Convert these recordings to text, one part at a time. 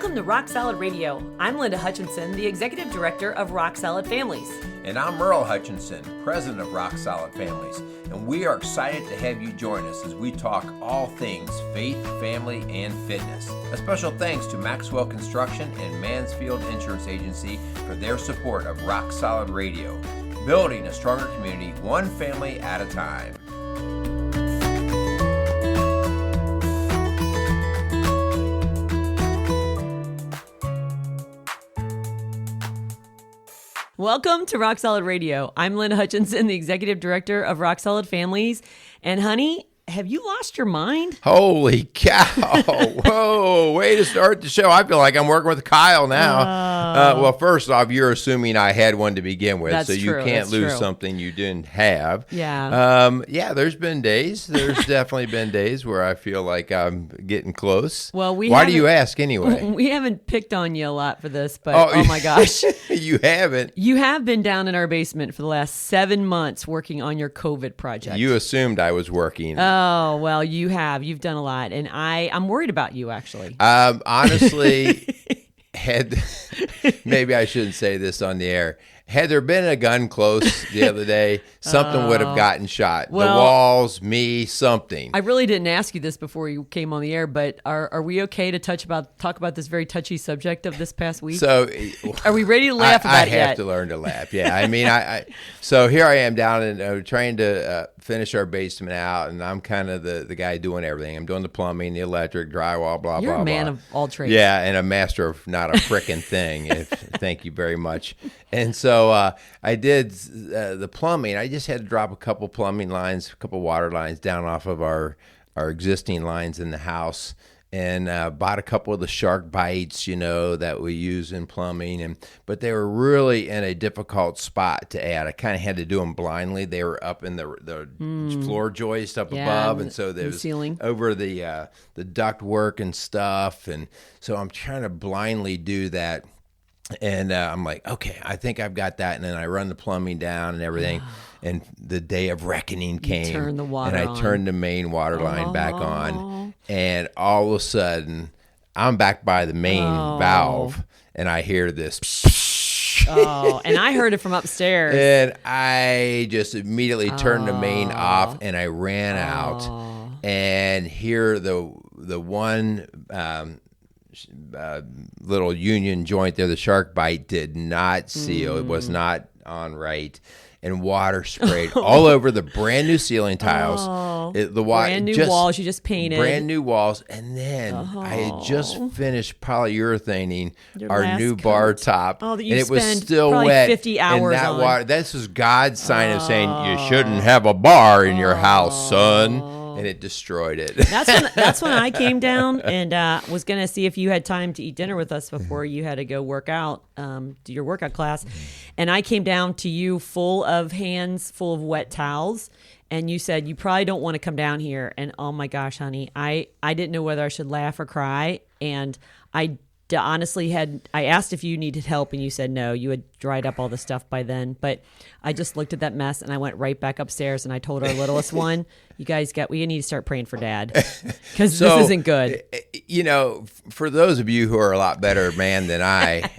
Welcome to Rock Solid Radio. I'm Linda Hutchinson, the Executive Director of Rock Solid Families. And I'm Merrill Hutchinson, President of Rock Solid Families. And we are excited to have you join us as we talk all things faith, family, and fitness. A special thanks to Maxwell Construction and Mansfield Insurance Agency for their support of Rock Solid Radio, building a stronger community one family at a time. Welcome to Rock Solid Radio. I'm Linda Hutchinson, the Executive Director of Rock Solid Families. And honey, have you lost your mind? Holy cow. Whoa, way to start the show. I feel like I'm working with Kyle now. Well, first off, you're assuming I had one to begin with. That's so you true, can't that's lose true. something you didn't have. Yeah. There's been days. There's definitely been days where I feel like I'm getting close. Well, Why do you ask anyway? We haven't picked on you a lot for this, but oh my gosh. You haven't. You have been down in our basement for the last 7 months working on your COVID project. You assumed I was working. Oh, well, you have. You've done a lot. And I'm worried about you, actually. Honestly, maybe I shouldn't say this on the air. Had there been a gun close the other day, something would have gotten shot. Well, the walls, me, something. I really didn't ask you this before you came on the air, but are we okay to talk about this very touchy subject of this past week? So, are we ready to laugh about it yet? I have to learn to laugh. Yeah, I mean, so here I am down and trying to finish our basement out, and I'm kind of the guy doing everything. I'm doing the plumbing, the electric, drywall, blah, You're blah, a man blah. of all trades. Yeah, and a master of not a frickin' thing. Thank you very much. And so I did the plumbing. I just had to drop a couple plumbing lines, a couple water lines down off of our existing lines in the house, and bought a couple of the shark bites, that we use in plumbing. But they were really in a difficult spot to add. I kind of had to do them blindly. They were up in the floor joist up above, and so there was ceiling over the duct work and stuff. And so I'm trying to blindly do that. And I'm like, okay, I think I've got that. And then I run the plumbing down and everything. And the day of reckoning came. Turn the water and I on. turned the main water line back on. And all of a sudden, I'm back by the main valve. And I hear this. And I heard it from upstairs. And I just immediately turned the main off. And I ran out. And here the one... little union joint there, the shark bite did not seal. It was not on right, and water sprayed all over the brand new ceiling tiles. The water, brand new walls you just painted. Brand new walls, and then I had just finished polyurethaning our new bar top, that you and it was spent still probably wet. 50 hours and that on. water, this was God's sign of saying you shouldn't have a bar in your house, son. And it destroyed it. That's when I came down and was going to see if you had time to eat dinner with us before you had to go work out, do your workout class. And I came down to you full of hands, full of wet towels. And you said, you probably don't want to come down here. And oh my gosh, honey, I didn't know whether I should laugh or cry. And I honestly I asked if you needed help, and you said no. You had dried up all the stuff by then. But I just looked at that mess, and I went right back upstairs, and I told our littlest one, we need to start praying for Dad, because this isn't good. For those of you who are a lot better man than I,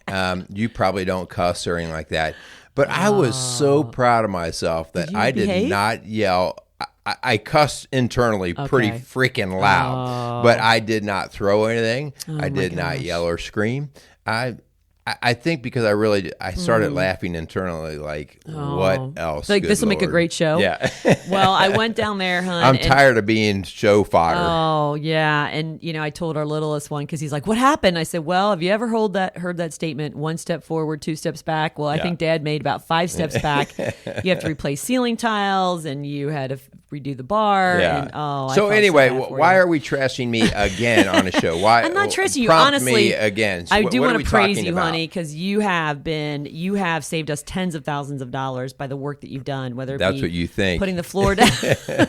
you probably don't cuss or anything like that. But I was so proud of myself that I did not yell. I cussed internally pretty freaking loud, but I did not throw anything. I did not yell or scream. I think because I started laughing internally, like, what else? Like, this will make a great show. Yeah. Well, I went down there, hon. I'm tired of being show fodder. Oh, yeah. And, I told our littlest one, because he's like, what happened? I said, well, have you ever heard that statement, 1 step forward, 2 steps back? Well, I think Dad made about 5 steps back. You have to replace ceiling tiles, and you had to redo the bar. Yeah. And, so anyway, why are we trashing me again on a show? Why? I'm not trashing you, prompt honestly. Me again. I do want to praise you, about? honey, because you have saved us tens of thousands of dollars by the work that you've done. Whether it That's be what you think. Putting the floor down,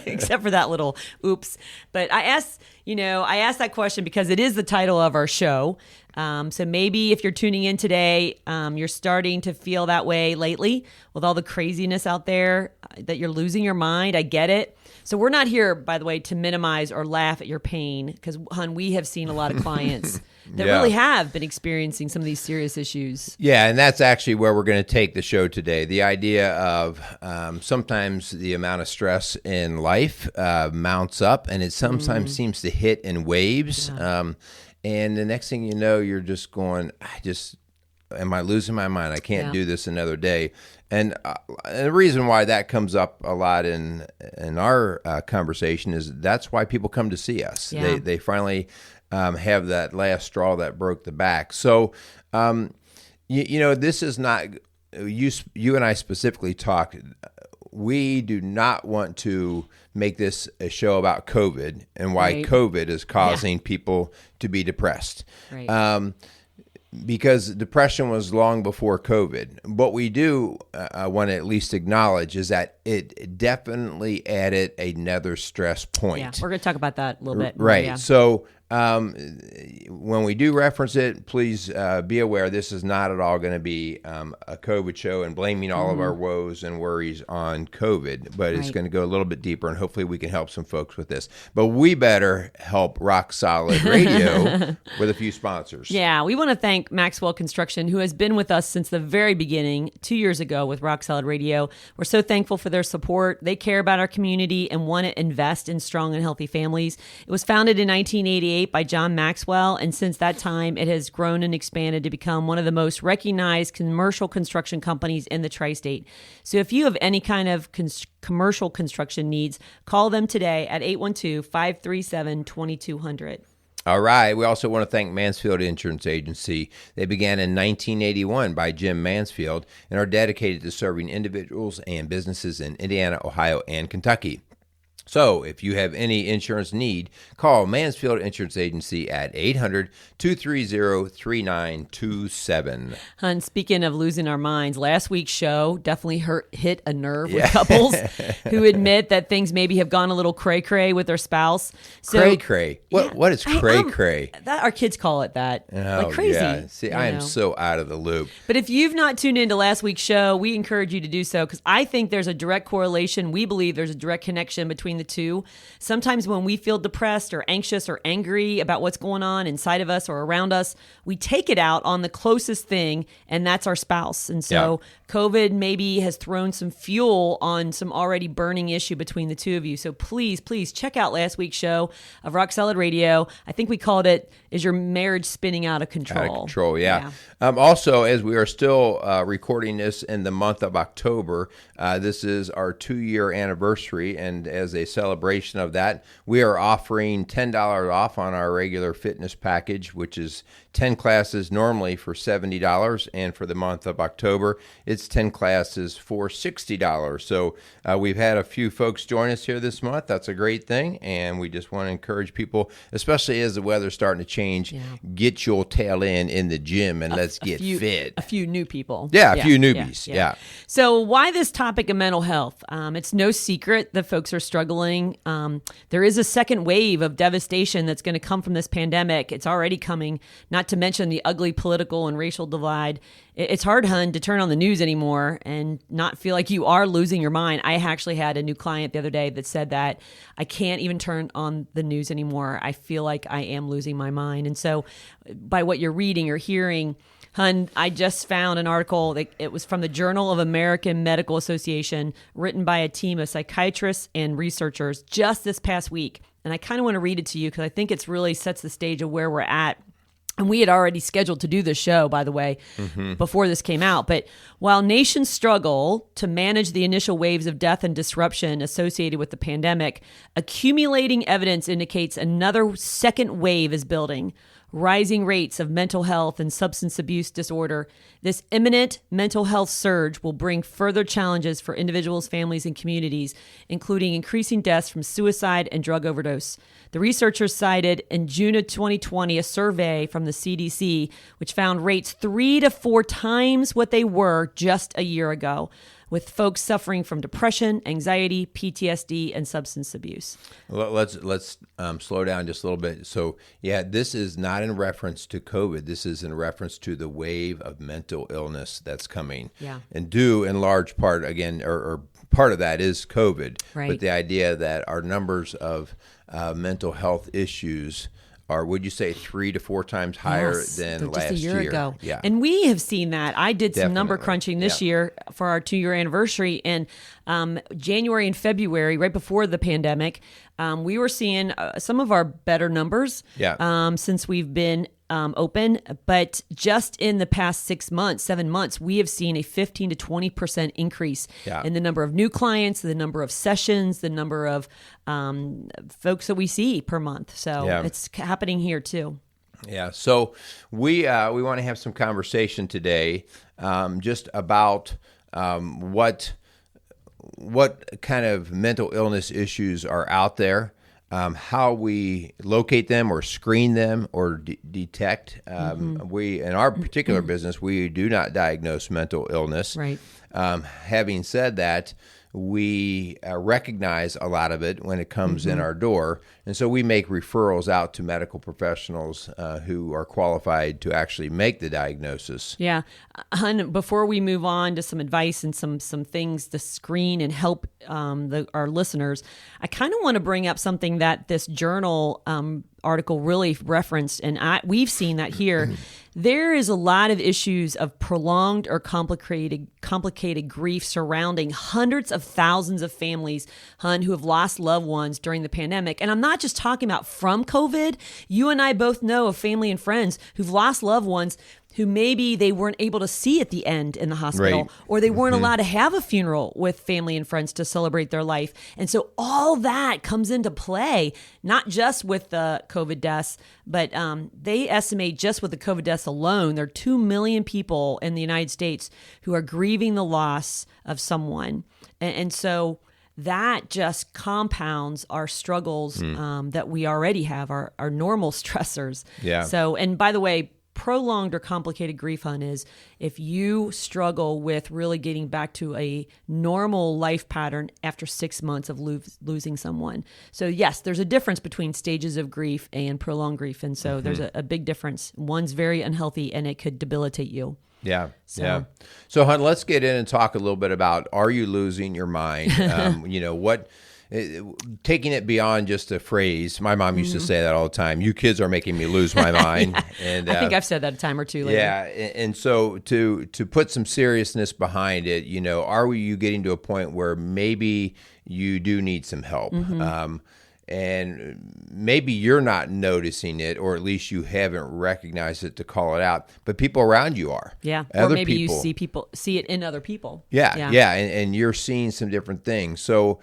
except for that little oops. But I asked I asked that question because it is the title of our show. So maybe if you're tuning in today, you're starting to feel that way lately with all the craziness out there, that you're losing your mind. I get it. So we're not here, by the way, to minimize or laugh at your pain, because, hon, we have seen a lot of clients that really have been experiencing some of these serious issues. Yeah, and that's actually where we're going to take the show today. The idea of sometimes the amount of stress in life mounts up, and it sometimes seems to hit in waves. Yeah. And the next thing you know, you're just going, am I losing my mind? I can't do this another day. And the reason why that comes up a lot in our conversation is that's why people come to see us. Yeah. They finally have that last straw that broke the back. So, this is not, you and I specifically talk, we do not want to make this a show about COVID and why COVID is causing people to be depressed. Right. Because depression was long before COVID. What we do want to at least acknowledge is that it definitely added another stress point. Yeah, we're going to talk about that a little bit. Right. Yeah. So when we do reference it, please be aware this is not at all going to be a COVID show and blaming all of our woes and worries on COVID, but it's going to go a little bit deeper, and hopefully we can help some folks with this. But we better help Rock Solid Radio with a few sponsors. Yeah, we want to thank Maxwell Construction, who has been with us since the very beginning, 2 years ago with Rock Solid Radio. We're so thankful for their support. They care about our community and want to invest in strong and healthy families. It was founded in 1988 by John Maxwell, and since that time, it has grown and expanded to become one of the most recognized commercial construction companies in the tri-state. So if you have any kind of commercial construction needs, call them today at 812-537-2200. All right. We also want to thank Mansfield Insurance Agency. They began in 1981 by Jim Mansfield and are dedicated to serving individuals and businesses in Indiana, Ohio, and Kentucky. So if you have any insurance need, call Mansfield Insurance Agency at 800-230-3927. Hun, speaking of losing our minds, last week's show definitely hit a nerve with couples who admit that things maybe have gone a little cray-cray with their spouse. So, cray-cray? What is cray-cray? Our kids call it that. Oh, like crazy. Yeah. See, I am so out of the loop. But if you've not tuned into last week's show, we encourage you to do so, because I think there's a direct correlation. We believe there's a direct connection between the two. Sometimes when we feel depressed or anxious or angry about what's going on inside of us or around us, we take it out on the closest thing, and that's our spouse. And so COVID maybe has thrown some fuel on some already burning issue between the two of you. So please check out last week's show of Rock Solid Radio. I think we called it, Is Your Marriage Spinning Out of Control? Out of control, yeah. Also, as we are still recording this in the month of October, this is our 2-year anniversary, and as a celebration of that, we are offering $10 off on our regular fitness package, which is 10 classes normally for $70, and for the month of October, it's 10 classes for $60. So we've had a few folks join us here this month. That's a great thing, and we just want to encourage people, especially as the weather's starting to change, get your tail in the gym and let's get fit. A few new people. Yeah, a few newbies. Yeah. So why this topic of mental health? It's no secret that folks are struggling. There is a second wave of devastation that's going to come from this pandemic. It's already coming, not to mention the ugly political and racial divide. It's hard, hun, to turn on the news anymore and not feel like you are losing your mind. I actually had a new client the other day that said that I can't even turn on the news anymore. I feel like I am losing my mind. And so by what you're reading or hearing, hun, I just found an article that it was from the Journal of American Medical Association, written by a team of psychiatrists and researchers just this past week. And I kind of want to read it to you because I think it really sets the stage of where we're at. And we had already scheduled to do this show, by the way, before this came out. But while nations struggle to manage the initial waves of death and disruption associated with the pandemic, accumulating evidence indicates another second wave is building. Rising rates of mental health and substance abuse disorder. This imminent mental health surge will bring further challenges for individuals, families, and communities, including increasing deaths from suicide and drug overdose. The researchers cited in June of 2020 a survey from the CDC, which found rates 3 to 4 times what they were just a year ago. with folks suffering from depression, anxiety, PTSD, and substance abuse. Let's slow down just a little bit. So, yeah, this is not in reference to COVID. This is in reference to the wave of mental illness that's coming. Yeah. And due in large part, again, or part of that is COVID. Right. But the idea that our numbers of mental health issues are, would you say, 3 to 4 times higher than last just a year ago? Yeah. And we have seen that. I did some number Definitely. crunching this year for our 2-year anniversary. And January and February, right before the pandemic, we were seeing some of our better numbers since we've been open. But just in the past 7 months, we have seen a 15 to 20% increase in the number of new clients, the number of sessions, the number of folks that we see per month. So it's happening here too. Yeah. So we want to have some conversation today just about what kind of mental illness issues are out there, how we locate them or screen them or detect. We, in our particular business, we do not diagnose mental illness. Right. Having said that, we recognize a lot of it when it comes in our door. And so we make referrals out to medical professionals who are qualified to actually make the diagnosis. Yeah. Hun, before we move on to some advice and some things to screen and help our listeners, I kind of want to bring up something that this journal article really referenced, and we've seen that here. There is a lot of issues of prolonged or complicated grief surrounding hundreds of thousands of families, Hun, who have lost loved ones during the pandemic. And I'm not just talking about from COVID. You and I both know of family and friends who've lost loved ones who maybe they weren't able to see at the end in the hospital, Right. or they weren't allowed to have a funeral with family and friends to celebrate their life. And so all that comes into play, not just with the COVID deaths, but they estimate just with the COVID deaths alone, there are 2 million people in the United States who are grieving the loss of someone. And so that just compounds our struggles that we already have, our normal stressors. Yeah. So, and by the way, prolonged or complicated grief, Hun, is if you struggle with really getting back to a normal life pattern after 6 months of losing someone. So yes, there's a difference between stages of grief and prolonged grief. And so there's a big difference. One's very unhealthy and it could debilitate you. Yeah. So, Hun, let's get in and talk a little bit about, are you losing your mind? Taking it beyond just a phrase. My mom used to say that all the time. You kids are making me lose my mind. And I think I've said that a time or two lately. Yeah. And so to put some seriousness behind it, are you getting to a point where maybe you do need some help? And maybe you're not noticing it, or at least you haven't recognized it to call it out, but people around you are. Yeah. Other or maybe people, you see it in other people. Yeah. And you're seeing some different things. So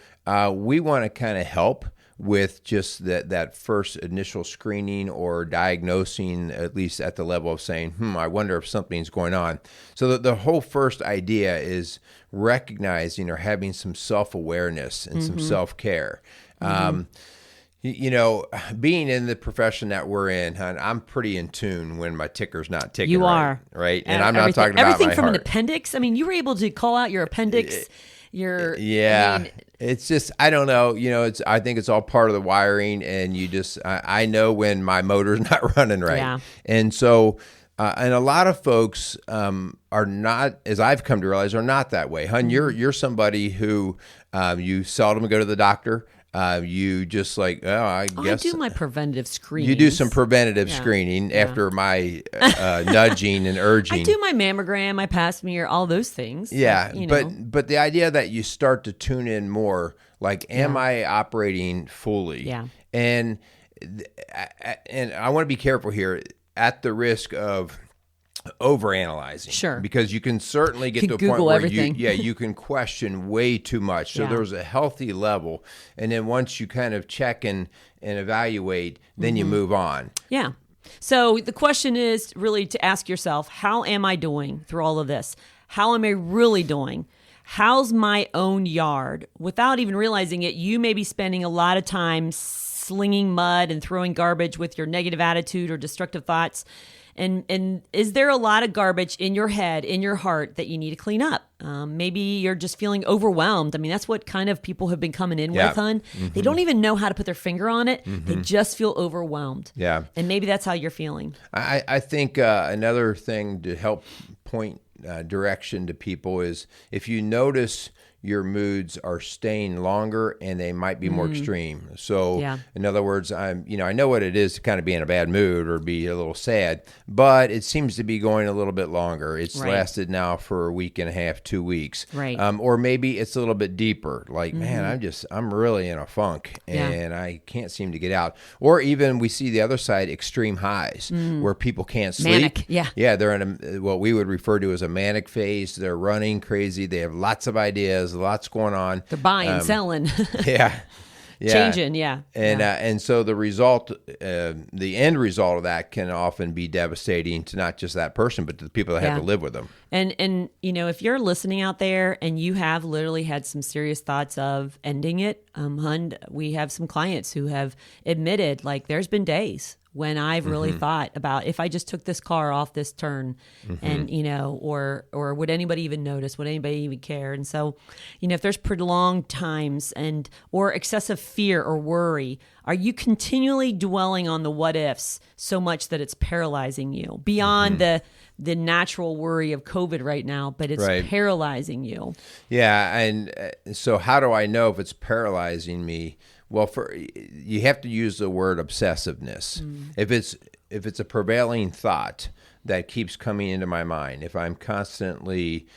we want to kind of help with just that first initial screening or diagnosing, at least at the level of saying, I wonder if something's going on. So the whole first idea is recognizing or having some self-awareness and some self-care. Being in the profession that we're in, Hun, I'm pretty in tune when my ticker's not ticking. You are. Right? And I'm not talking about everything my from heart. an appendix. I mean, you were able to call out your appendix. It's just, I don't know. I think it's all part of the wiring, and I know when my motor's not running right. Yeah. And so, and a lot of folks are not, as I've come to realize, are not that way. Hun, you're somebody who you seldom go to the doctor. You just I guess I do my preventative screening. You do some preventative screening after my nudging and urging. I do my mammogram, my pap smear, all those things. Yeah, but the idea that you start to tune in more, am I operating fully? Yeah. And I want to be careful here, at the risk of overanalyzing. Sure. Because you can certainly get to a Google point where everything. you can question way too much. So there's a healthy level. And then once you kind of check and evaluate, then you move on. Yeah. So the question is really to ask yourself, how am I doing through all of this? How am I really doing? How's my own yard? Without even realizing it, you may be spending a lot of time slinging mud and throwing garbage with your negative attitude or destructive thoughts. And is there a lot of garbage in your head, in your heart that you need to clean up? Maybe you're just feeling overwhelmed. I mean, that's what kind of people have been coming in with, hon. They don't even know how to put their finger on it. They just feel overwhelmed. Yeah. And maybe that's how you're feeling. I think another thing to help point direction to people is if you notice your moods are staying longer and they might be more extreme. So in other words, I know what it is to kind of be in a bad mood or be a little sad, but it seems to be going a little bit longer. It's lasted now for a week and a half, 2 weeks. Right. Or maybe it's a little bit deeper. Like, man, I'm really in a funk and I can't seem to get out. Or even we see the other side, extreme highs where people can't sleep. Manic. Yeah, they're in what we would refer to as a manic phase. They're running crazy. They have lots of ideas. Lots going on. They're buying, selling. Changing, And so the result, the end result of that can often be devastating to not just that person, but to the people that have to live with them. And if you're listening out there and you have literally had some serious thoughts of ending it, hun, we have some clients who have admitted, like, there's been days when I've really thought about if I just took this car off this turn and, or would anybody even notice? Would anybody even care? And so, if there's prolonged times or excessive fear or worry, are you continually dwelling on the what ifs so much that it's paralyzing you beyond the natural worry of COVID right now, but it's paralyzing you? Yeah. And so how do I know if it's paralyzing me? Well, you have to use the word obsessiveness. If it's a prevailing thought that keeps coming into my mind, if I'm constantly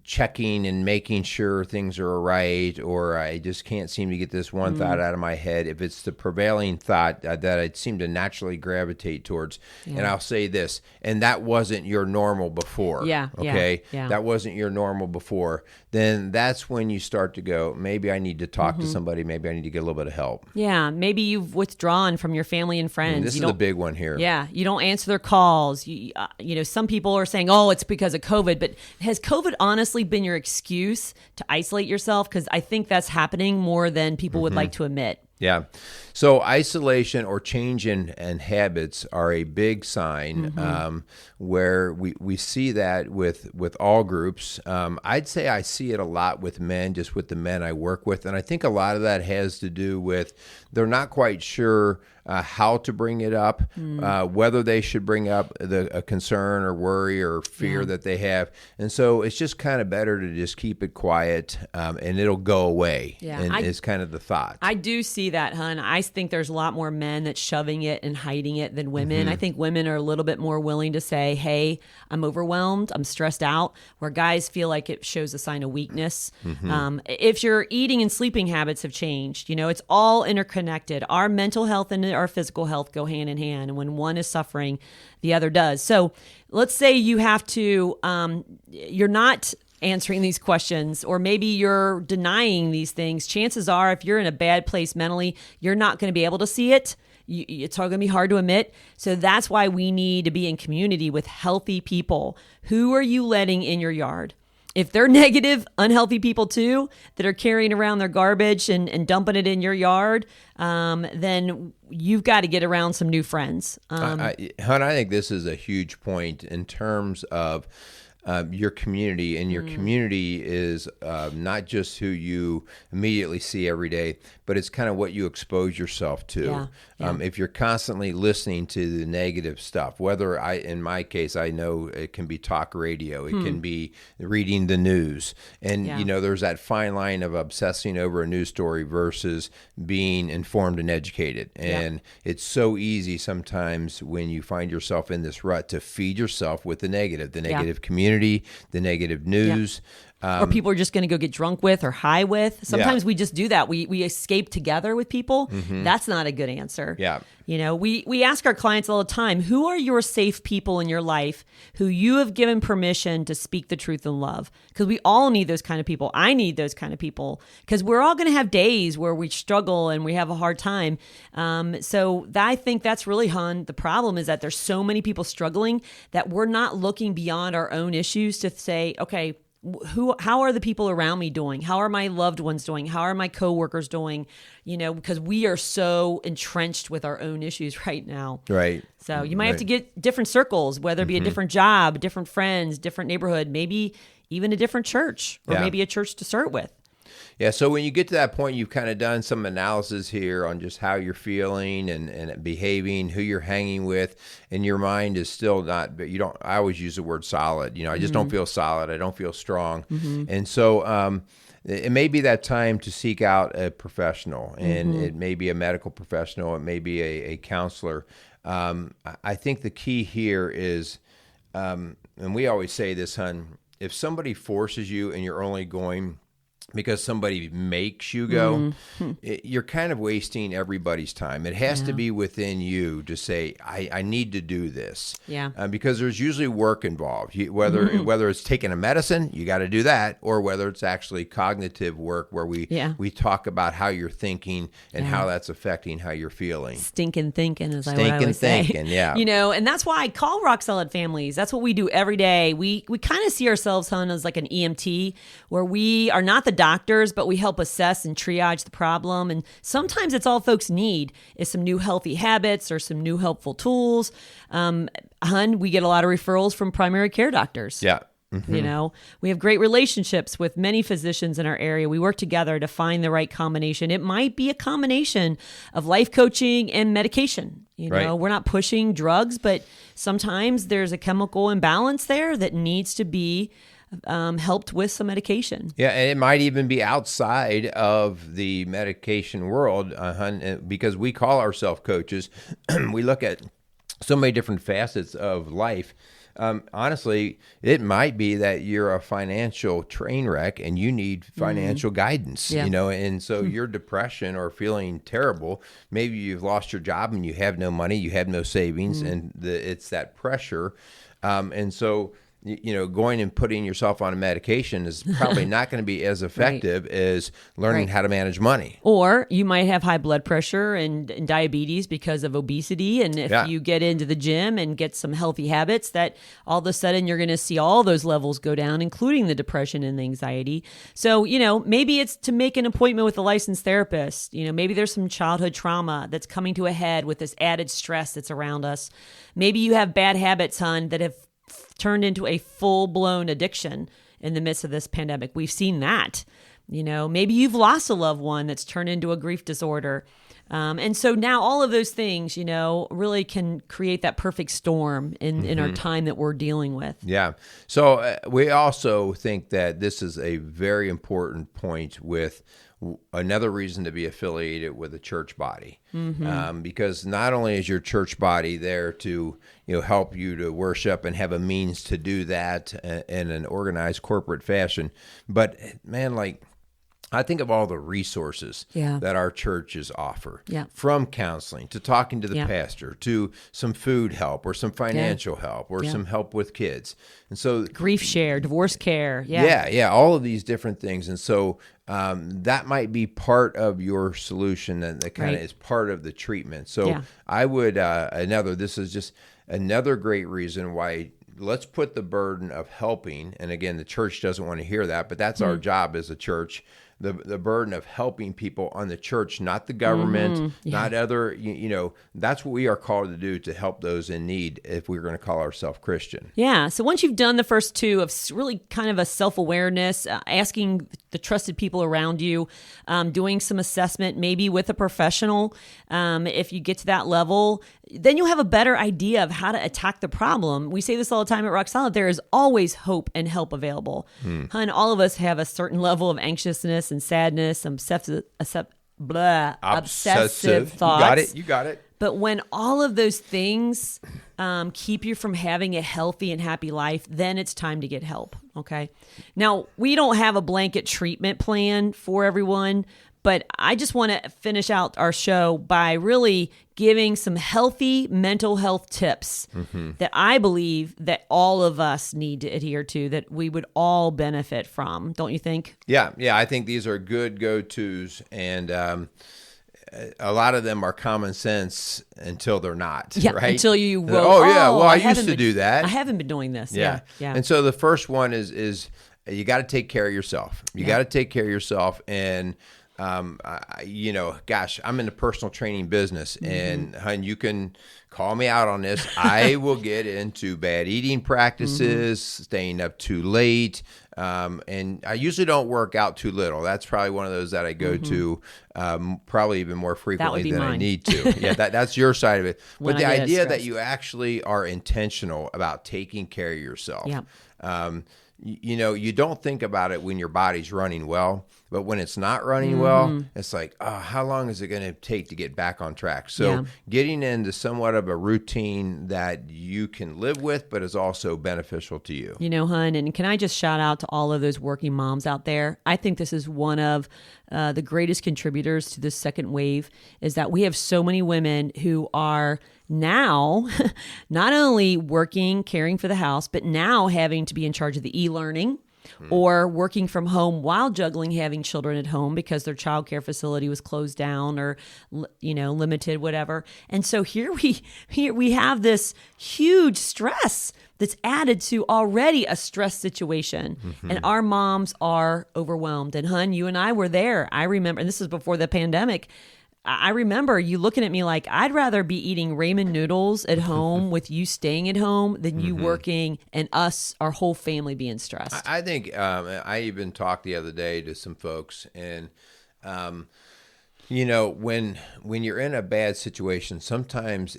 checking and making sure things are right, or I just can't seem to get this one thought out of my head, if it's the prevailing thought that I seem to naturally gravitate towards, and I'll say this, and that wasn't your normal before, that wasn't your normal before, then that's when you start to go, maybe I need to talk to somebody, maybe I need to get a little bit of help. Yeah, maybe you've withdrawn from your family and friends. This is the big one here. Yeah, you don't answer their calls. Some people are saying, oh, it's because of COVID, but has COVID honestly been your excuse to isolate yourself? Because I think that's happening more than people would like to admit. Yeah. So isolation or change in habits are a big sign where we see that with all groups. I'd say I see it a lot with men, just with the men I work with. And I think a lot of that has to do with they're not quite sure how to bring it up, whether they should bring up a concern or worry or fear that they have. And so it's just kind of better to just keep it quiet and it'll go away. Yeah. And it's kind of the thought. I do see that, hun. I think there's a lot more men that's shoving it and hiding it than women. I think women are a little bit more willing to say, hey, I'm overwhelmed, I'm stressed out, where guys feel like it shows a sign of weakness. If your eating and sleeping habits have changed, it's all interconnected. Our mental health and our physical health go hand in hand. And when one is suffering, the other does. So let's say you have to, you're not answering these questions, or maybe you're denying these things. Chances are, if you're in a bad place mentally, you're not going to be able to see it. It's all going to be hard to admit. So that's why we need to be in community with healthy people. Who are you letting in your yard? If they're negative, unhealthy people too, that are carrying around their garbage and dumping it in your yard, then you've got to get around some new friends. Hun, I think this is a huge point in terms of your community, and your community is not just who you immediately see every day, but it's kind of what you expose yourself to. If you're constantly listening to the negative stuff, whether in my case, I know it can be talk radio, it can be reading the news, and there's that fine line of obsessing over a news story versus being informed and educated. And it's so easy sometimes when you find yourself in this rut to feed yourself with the negative community, the negative news. Or people are just going to go get drunk with or high with. Sometimes we just do that. We escape together with people. That's not a good answer. Yeah. We ask our clients all the time, who are your safe people in your life who you have given permission to speak the truth in love? Because we all need those kind of people. I need those kind of people because we're all going to have days where we struggle and we have a hard time. So I think that's really, hun, the problem is that there's so many people struggling that we're not looking beyond our own issues to say, okay, how are the people around me doing? How are my loved ones doing? How are my coworkers doing? Because we are so entrenched with our own issues right now. Right. So you might have to get different circles, whether it be a different job, different friends, different neighborhood, maybe even a different church, or maybe a church to start with. Yeah, so when you get to that point, you've kind of done some analysis here on just how you're feeling and behaving, who you're hanging with, and your mind is still not, but I always use the word solid. I just don't feel solid. I don't feel strong. And so it may be that time to seek out a professional, and it may be a medical professional. It may be a counselor. I think the key here is, and we always say this, hon, if somebody forces you and you're only going because somebody makes you go, you're kind of wasting everybody's time. It has to be within you to say, I need to do this. Yeah. Because there's usually work involved. Whether it's taking a medicine, you got to do that, or whether it's actually cognitive work where we talk about how you're thinking and how that's affecting how you're feeling. Stinking thinking is what I always say. Stinking thinking, yeah. And that's why I call Rock Solid Families. That's what we do every day. We kind of see ourselves, hon, as like an EMT, where we are not the doctors, but we help assess and triage the problem. And sometimes it's all folks need is some new healthy habits or some new helpful tools. Hun, we get a lot of referrals from primary care doctors. Yeah. We have great relationships with many physicians in our area. We work together to find the right combination. It might be a combination of life coaching and medication. Right. We're not pushing drugs, but sometimes there's a chemical imbalance there that needs to be helped with some medication. Yeah, and it might even be outside of the medication world, because we call ourselves coaches. We look at so many different facets of life. Honestly, it might be that you're a financial train wreck and you need financial guidance, and so your depression or feeling terrible, maybe you've lost your job and you have no money, you have no savings, and it's that pressure. And so going and putting yourself on a medication is probably not going to be as effective as learning how to manage money. Or you might have high blood pressure and diabetes because of obesity. And if you get into the gym and get some healthy habits, that all of a sudden you're going to see all those levels go down, including the depression and the anxiety. So, maybe it's to make an appointment with a licensed therapist. Maybe there's some childhood trauma that's coming to a head with this added stress that's around us. Maybe you have bad habits, hon, that have turned into a full-blown addiction in the midst of this pandemic. We've seen that. Maybe you've lost a loved one that's turned into a grief disorder. And so now all of those things, really can create that perfect storm in our time that we're dealing with. Yeah. So we also think that this is a very important point with another reason to be affiliated with a church body, because not only is your church body there to help you to worship and have a means to do that in an organized corporate fashion, but man, I think of all the resources that our churches offer, from counseling to talking to the pastor to some food help or some financial help or some help with kids. And so grief share, divorce care. All of these different things. And so that might be part of your solution, and that kind of is part of the treatment. So I would, this is just another great reason why let's put the burden of helping. And again, the church doesn't want to hear that, but that's our job as a church. The burden of helping people on the church, not the government, not other, that's what we are called to do, to help those in need if we're going to call ourselves Christian. Yeah. So once you've done the first two of really kind of a self-awareness, asking the trusted people around you, doing some assessment, maybe with a professional, if you get to that level, then you'll have a better idea of how to attack the problem. We say this all the time at Rock Solid, there is always hope and help available. Hun, all of us have a certain level of anxiousness and sadness, some obsessive thoughts. You got it. But when all of those things keep you from having a healthy and happy life, then it's time to get help, okay? Now, we don't have a blanket treatment plan for everyone, but I just want to finish out our show by really giving some healthy mental health tips that I believe that all of us need to adhere to, that we would all benefit from. Don't you think? Yeah. I think these are good go-tos, and a lot of them are common sense until they're not, right? Until you I used to do that. I haven't been doing this. Yeah. And so the first one is you got to take care of yourself. You got to take care of yourself. And, gosh, I'm in the personal training business, and hun, you can call me out on this. I will get into bad eating practices, staying up too late. And I usually don't work out too little. That's probably one of those that I go to probably even more frequently than I need to. Yeah, that's your side of it. But the idea that you actually are intentional about taking care of yourself. Yeah. You don't think about it when your body's running well, but when it's not running well, it's like, how long is it going to take to get back on track? So getting into somewhat of a routine that you can live with, but is also beneficial to you. Hun, and can I just shout out to all of those working moms out there? I think this is one of the greatest contributors to this second wave, is that we have so many women who are now not only working, caring for the house, but now having to be in charge of the e-learning or working from home while juggling having children at home because their childcare facility was closed down or, limited, whatever. And so here we have this huge stress that's added to already a stress situation. And our moms are overwhelmed. And hun, you and I were there. I remember, and this is before the pandemic, I remember you looking at me like, I'd rather be eating ramen noodles at home with you staying at home than you working and our whole family being stressed. I think I even talked the other day to some folks, and when you're in a bad situation, sometimes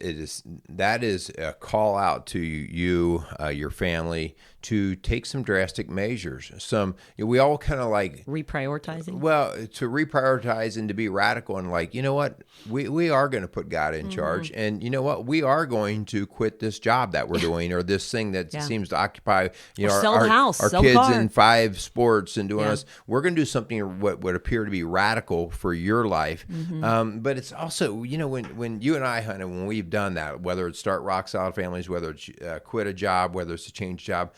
that is a call out to you, your family, to take some drastic measures. We all kind of like reprioritizing. Well, to reprioritize and to be radical and like, you know what, we are going to put God in charge, and you know what, we are going to quit this job that we're doing or this thing that seems to occupy sell the house, our sell kids car. in 5 sports and doing this. We're going to do something what would appear to be radical for your life. But it's also, when you and I, Hunter, when we've done that, whether it's start rock solid families, whether it's quit a job, whether it's a change job,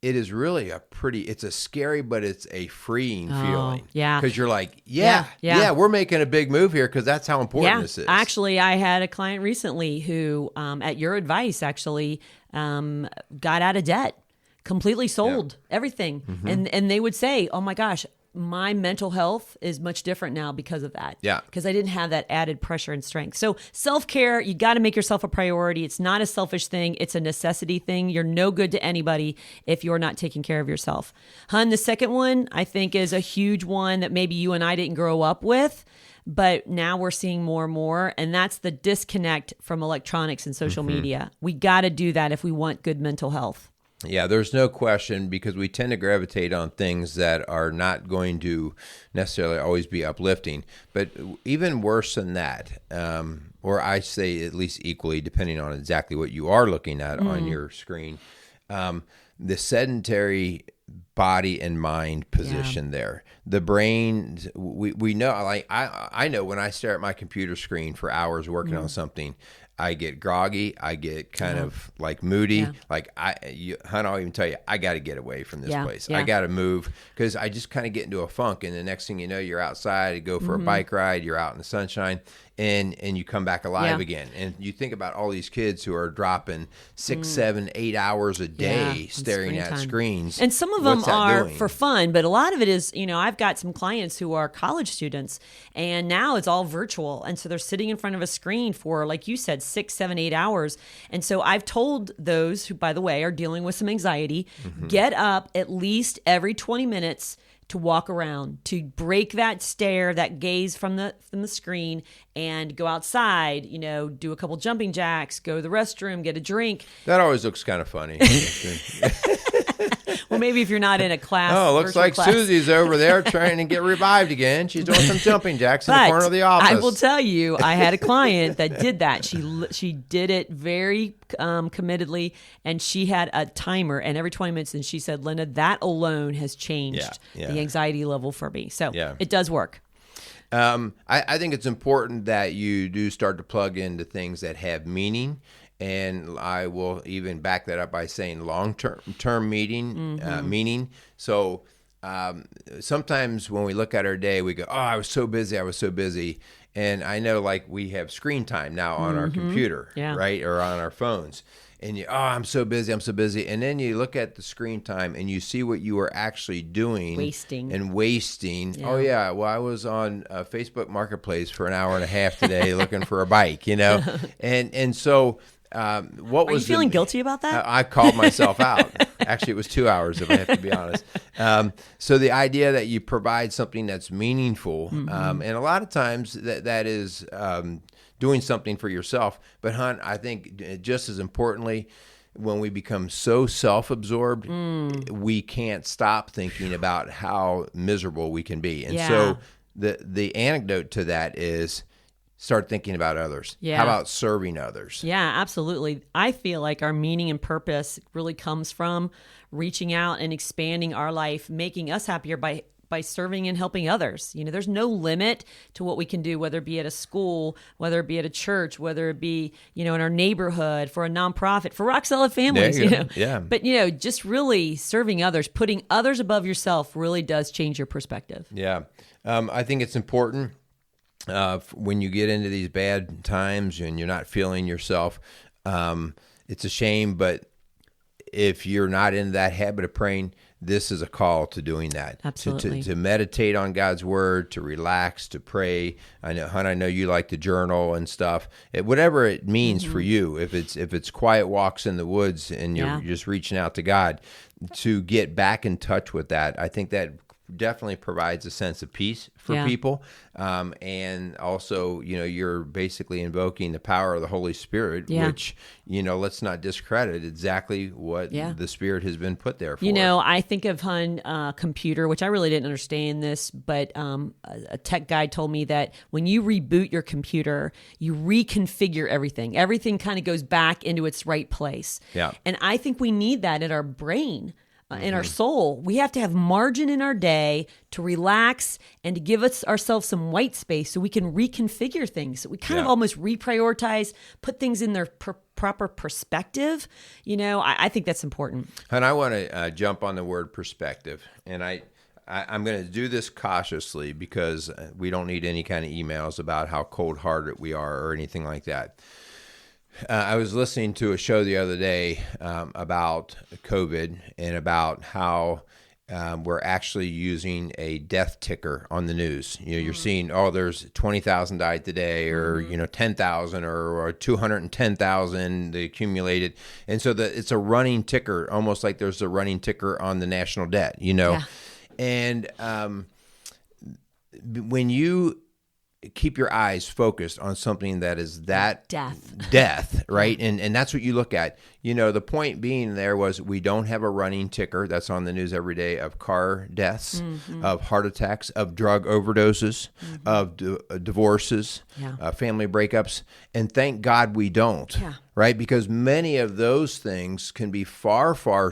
it is really it's a scary, but it's a freeing feeling. Yeah. Because you're like, we're making a big move here because that's how important this is. Actually, I had a client recently who, at your advice, actually got out of debt, completely sold everything. And they would say, oh my gosh, my mental health is much different now because of that. Yeah. Because I didn't have that added pressure and strength. So self-care, you got to make yourself a priority. It's not a selfish thing. It's a necessity thing. You're no good to anybody if you're not taking care of yourself. Hun, the second one, I think, is a huge one that maybe you and I didn't grow up with, but now we're seeing more and more. And that's the disconnect from electronics and social media. We got to do that if we want good mental health. Yeah, there's no question, because we tend to gravitate on things that are not going to necessarily always be uplifting. But even worse than that, or I say at least equally, depending on exactly what you are looking at on your screen, the sedentary body and mind position there. The brain, we know, like I know when I stare at my computer screen for hours working on something, I get groggy. I get kind of like moody. Like Hun, I'll even tell you, I got to get away from this place. I got to move because I just kind of get into a funk. And the next thing you know, you're outside, you go for a bike ride, you're out in the sunshine, and you come back alive again. And you think about all these kids who are dropping 6, 7, 8 hours a day staring at screens. And some of them are for fun, but a lot of it is, I've got some clients who are college students, and now it's all virtual. And so they're sitting in front of a screen for, like you said, 6, 7, 8 hours. And so I've told those who, by the way, are dealing with some anxiety, get up at least every 20 minutes to walk around, to break that stare, that gaze from the screen, and go outside, do a couple jumping jacks, go to the restroom, get a drink. That always looks kind of funny. Well, maybe if you're not in a class. Oh, looks like class. Susie's over there trying to get revived again. She's doing some jumping jacks in the corner of the office. I will tell you, I had a client that did that. She did it very committedly, and she had a timer, and every 20 minutes, and she said, Linda, that alone has changed the anxiety level for me. So it does work. I think it's important that you do start to plug into things that have meaning. And I will even back that up by saying long-term meaning. So sometimes when we look at our day, we go, oh, I was so busy. And I know, like, we have screen time now on our computer, right, or on our phones. and I'm so busy, and then you look at the screen time and you see what you are actually doing, wasting. Yeah. Oh yeah, well I was on Facebook Marketplace for an hour and a half today looking for a bike, and so. What Are you feeling guilty about that? I called myself out. Actually, it was 2 hours, if I have to be honest. So the idea that you provide something that's meaningful, and a lot of times that is doing something for yourself. But, Hunt, I think just as importantly, when we become so self-absorbed, we can't stop thinking about how miserable we can be. And so the antidote to that is start thinking about others. Yeah. How about serving others? Yeah, absolutely. I feel like our meaning and purpose really comes from reaching out and expanding our life, making us happier by serving and helping others. There's no limit to what we can do, whether it be at a school, whether it be at a church, whether it be, in our neighborhood, for a nonprofit, for rock solid families, Yeah. But, just really serving others, putting others above yourself really does change your perspective. Yeah. I think it's important. When you get into these bad times and you're not feeling yourself, it's a shame, but if you're not in that habit of praying, this is a call to doing that. Absolutely. To meditate on God's word, to relax, to pray. I know you like to journal and stuff. Whatever it means for you, if it's quiet walks in the woods and you're just reaching out to God, to get back in touch with that, I think that definitely provides a sense of peace for people. And also, you're basically invoking the power of the Holy Spirit, which, let's not discredit exactly what the Spirit has been put there for. I think of computer, which I really didn't understand this, but a tech guy told me that when you reboot your computer, you reconfigure everything. Everything kind of goes back into its right place. Yeah. And I think we need that in our brain. In our soul. We have to have margin in our day to relax and to give ourselves some white space so we can reconfigure things. So we kind of almost reprioritize, put things in their proper perspective. I think that's important. And I want to jump on the word perspective. And I'm going to do this cautiously because we don't need any kind of emails about how cold-hearted we are or anything like that. I was listening to a show the other day about COVID and about how we're actually using a death ticker on the news. You're seeing, there's 20,000 died today, or 10,000, or 210,000 they accumulated, and so it's a running ticker, almost like there's a running ticker on the national debt. And when you keep your eyes focused on something that is that death, right? And that's what you look at. The point being there was we don't have a running ticker that's on the news every day of car deaths, of heart attacks, of drug overdoses, of divorces, family breakups. And thank God we don't, right? Because many of those things can be far, far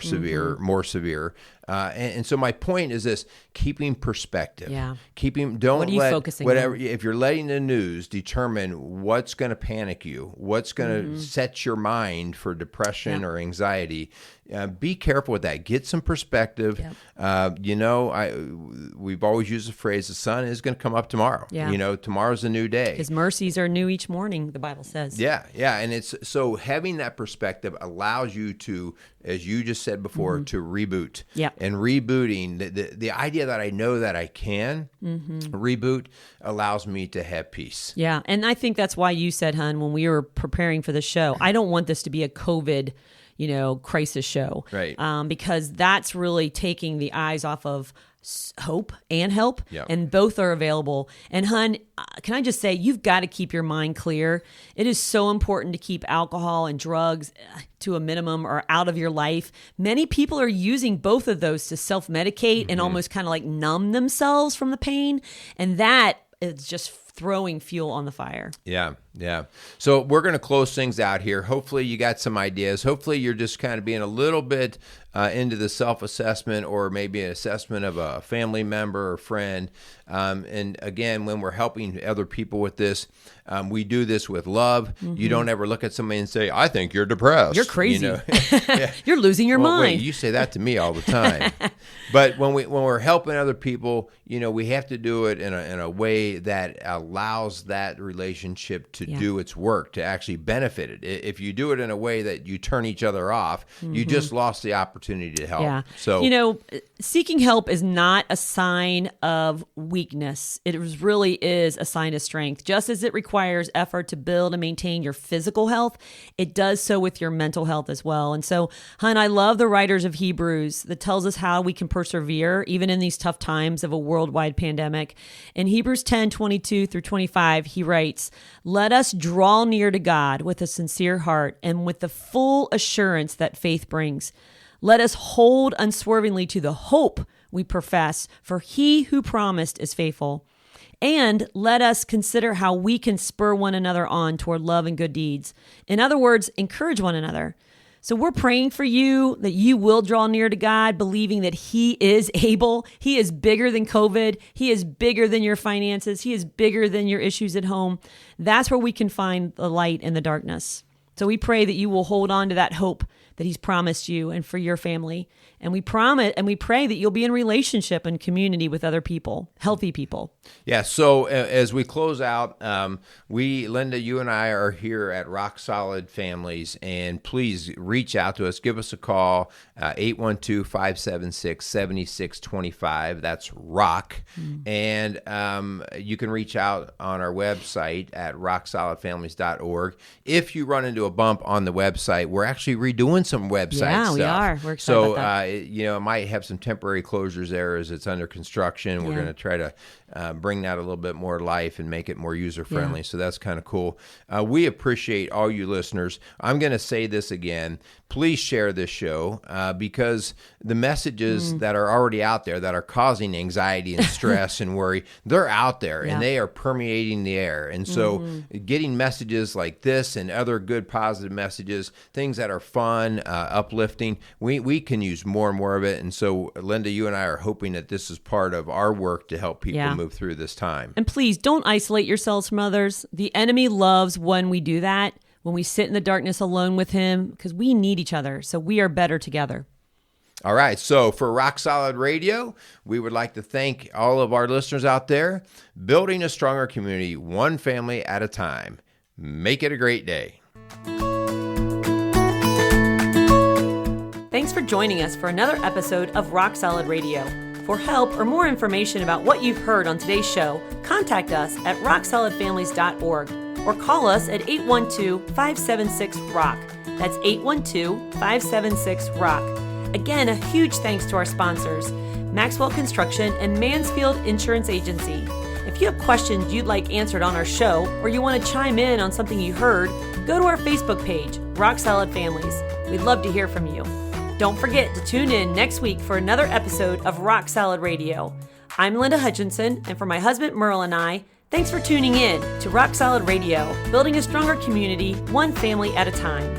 more severe. And so my point is this: keeping perspective. Yeah. Don't what are you let focusing whatever on? If you're letting the news determine what's going to panic you, what's going to set your mind for depression or anxiety. Be careful with that. Get some perspective. We've always used the phrase, the sun is going to come up tomorrow. Tomorrow's a new day. His mercies are new each morning, the Bible says. Yeah. And it's so having that perspective allows you to, as you just said before, to reboot. Yeah. And rebooting, the idea that I know that I can reboot allows me to have peace. Yeah. And I think that's why you said, Hun, when we were preparing for the show, I don't want this to be a COVID crisis show. Right. Because that's really taking the eyes off of hope and help. Yep. And both are available. And Hun, can I just say, you've got to keep your mind clear. It is so important to keep alcohol and drugs to a minimum or out of your life. Many people are using both of those to self-medicate and almost kind of like numb themselves from the pain. And that is just throwing fuel on the fire. Yeah. So we're going to close things out here. Hopefully you got some ideas. Hopefully you're just kind of being a little bit into the self-assessment, or maybe an assessment of a family member or friend. And again, when we're helping other people with this, we do this with love. You don't ever look at somebody and say, I think you're depressed. You're crazy. You're losing your mind. Wait, you say that to me all the time. But when we're helping other people, we have to do it in a way that allows that relationship to do its work, to actually benefit it. If you do it in a way that you turn each other off, you just lost the opportunity to help. Yeah. So seeking help is not a sign of weakness. It really is a sign of strength. Just as it requires effort to build and maintain your physical health, it does so with your mental health as well. And so, hon, I love the writers of Hebrews that tells us how we can persevere even in these tough times of a worldwide pandemic. In Hebrews 10:22 through 25, he writes, "Let us draw near to God with a sincere heart and with the full assurance that faith brings. Let us hold unswervingly to the hope we profess, for he who promised is faithful. And let us consider how we can spur one another on toward love and good deeds." In other words, encourage one another. So we're praying for you that you will draw near to God, believing that he is able. He is bigger than COVID. He is bigger than your finances. He is bigger than your issues at home. That's where we can find the light in the darkness. So we pray that you will hold on to that hope that he's promised you and for your family. And we pray that you'll be in relationship and community with other people, healthy people. Yeah. So as we close out, Linda, you and I are here at Rock Solid Families, and please reach out to us. Give us a call, 812-576-7625. That's ROCK. And you can reach out on our website at rocksolidfamilies.org. If you run into a bump on the website, we're actually redoing some website stuff. Yeah, we are. We're excited about that. It might have some temporary closures there as it's under construction. We're going to try to bring that a little bit more life and make it more user-friendly. So that's kind of cool. We appreciate all you listeners. I'm going to say this again. Please share this show because the messages that are already out there that are causing anxiety and stress and worry, they're out there and they are permeating the air. And so getting messages like this and other good positive messages, things that are fun, uplifting, we can use more and more of it. And so, Linda, you and I are hoping that this is part of our work to help people move through this time. And please don't isolate yourselves from others. The enemy loves when we do that, when we sit in the darkness alone with him, because we need each other. So we are better together. All right. So for Rock Solid Radio, we would like to thank all of our listeners out there, building a stronger community, one family at a time. Make it a great day. Thanks for joining us for another episode of Rock Solid Radio. For help or more information about what you've heard on today's show, contact us at rocksolidfamilies.org or call us at 812-576-ROCK. That's 812-576-ROCK. Again, a huge thanks to our sponsors, Maxwell Construction and Mansfield Insurance Agency. If you have questions you'd like answered on our show or you want to chime in on something you heard, go to our Facebook page, Rock Solid Families. We'd love to hear from you. Don't forget to tune in next week for another episode of Rock Solid Radio. I'm Linda Hutchinson, and for my husband Merrill and I, thanks for tuning in to Rock Solid Radio, building a stronger community, one family at a time.